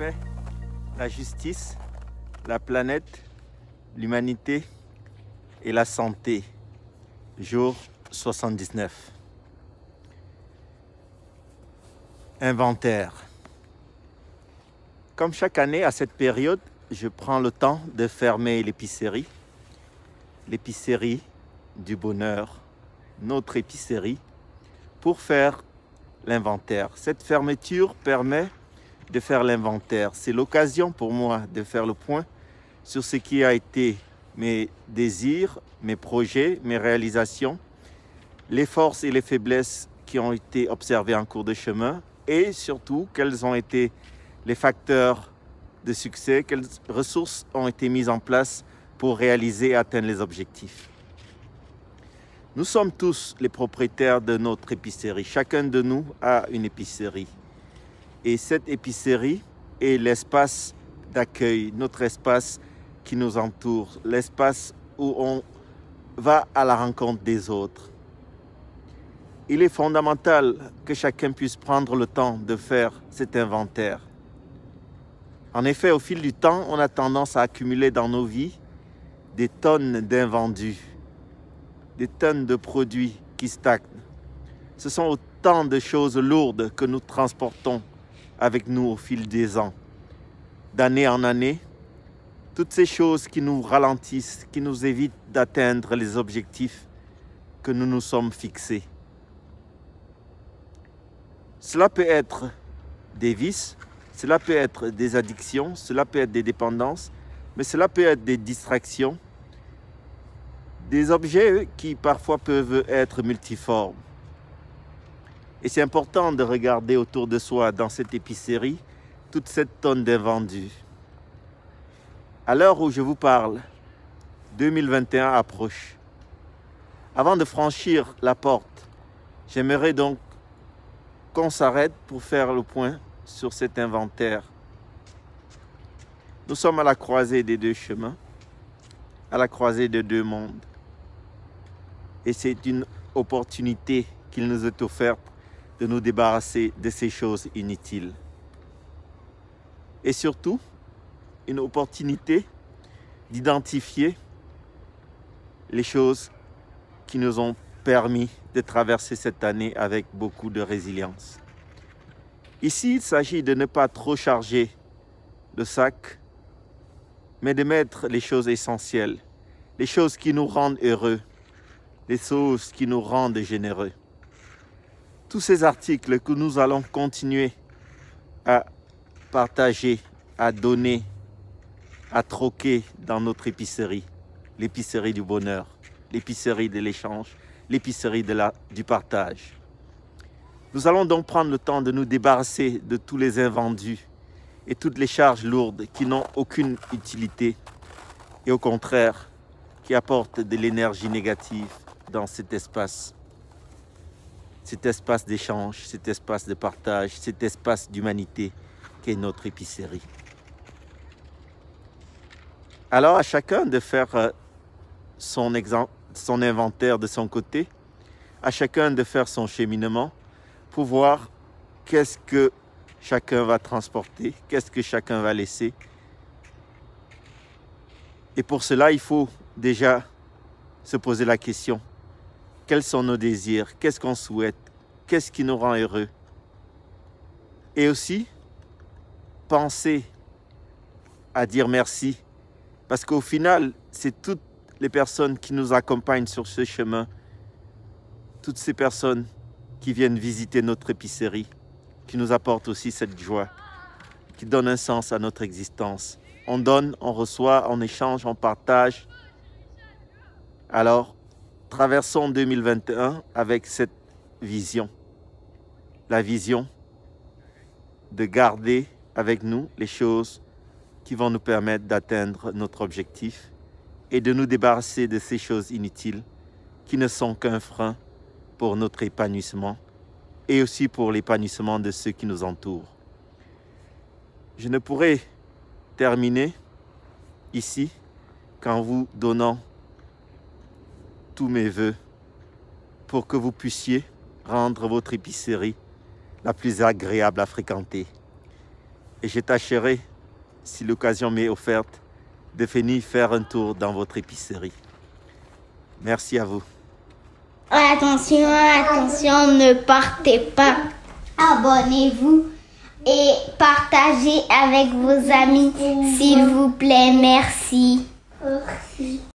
paix, la justice, la planète, l'humanité et la santé. Jour 79. Inventaire. Comme chaque année à cette période, je prends le temps de fermer l'épicerie du bonheur, notre épicerie, pour faire l'inventaire. Cette fermeture permet de faire l'inventaire. C'est l'occasion pour moi de faire le point sur ce qui a été mes désirs, mes projets, mes réalisations, les forces et les faiblesses qui ont été observées en cours de chemin et surtout quels ont été les facteurs de succès, quelles ressources ont été mises en place pour réaliser et atteindre les objectifs. Nous sommes tous les propriétaires de notre épicerie. Chacun de nous a une épicerie. Et cette épicerie est l'espace d'accueil, notre espace qui nous entoure, l'espace où on va à la rencontre des autres. Il est fondamental que chacun puisse prendre le temps de faire cet inventaire. En effet, au fil du temps, on a tendance à accumuler dans nos vies des tonnes d'invendus, des tonnes de produits qui stagnent. Ce sont autant de choses lourdes que nous transportons avec nous au fil des ans, d'année en année. Toutes ces choses qui nous ralentissent, qui nous évitent d'atteindre les objectifs que nous nous sommes fixés. Cela peut être des vices, cela peut être des addictions, cela peut être des dépendances, mais cela peut être des distractions, des objets qui parfois peuvent être multiformes. Et c'est important de regarder autour de soi, dans cette épicerie, toute cette tonne d'invendus. À l'heure où je vous parle, 2021 approche. Avant de franchir la porte, j'aimerais donc qu'on s'arrête pour faire le point sur cet inventaire. Nous sommes à la croisée des deux chemins, à la croisée de deux mondes. Et c'est une opportunité qu'il nous est offerte de nous débarrasser de ces choses inutiles. Et surtout, une opportunité d'identifier les choses qui nous ont permis de traverser cette année avec beaucoup de résilience. Ici, il s'agit de ne pas trop charger le sac, mais de mettre les choses essentielles, les choses qui nous rendent heureux, les choses qui nous rendent généreux. Tous ces articles que nous allons continuer à partager, à donner, à troquer dans notre épicerie, l'épicerie du bonheur, l'épicerie de l'échange, l'épicerie du partage. Nous allons donc prendre le temps de nous débarrasser de tous les invendus et toutes les charges lourdes qui n'ont aucune utilité et au contraire qui apportent de l'énergie négative dans cet espace d'échange, cet espace de partage, cet espace d'humanité qu'est notre épicerie. Alors à chacun de faire son inventaire de son côté, à chacun de faire son cheminement pour voir qu'est-ce que chacun va transporter, qu'est-ce que chacun va laisser. Et pour cela, il faut déjà se poser la question, quels sont nos désirs, qu'est-ce qu'on souhaite, qu'est-ce qui nous rend heureux. Et aussi, penser à dire merci, parce qu'au final, c'est toutes les personnes qui nous accompagnent sur ce chemin, toutes ces personnes qui viennent visiter notre épicerie, qui nous apportent aussi cette joie, qui donnent un sens à notre existence. On donne, on reçoit, on échange, on partage. Alors, traversons 2021 avec cette vision. La vision de garder avec nous les choses qui vont nous permettre d'atteindre notre objectif et de nous débarrasser de ces choses inutiles qui ne sont qu'un frein pour notre épanouissement et aussi pour l'épanouissement de ceux qui nous entourent. Je ne pourrai terminer ici qu'en vous donnant tous mes vœux pour que vous puissiez rendre votre épicerie la plus agréable à fréquenter. et je tâcherai, si l'occasion m'est offerte, de venir faire un tour dans votre épicerie. Merci à vous. Attention, attention, ne partez pas. Abonnez-vous et partagez avec vos amis, s'il vous plaît. Merci.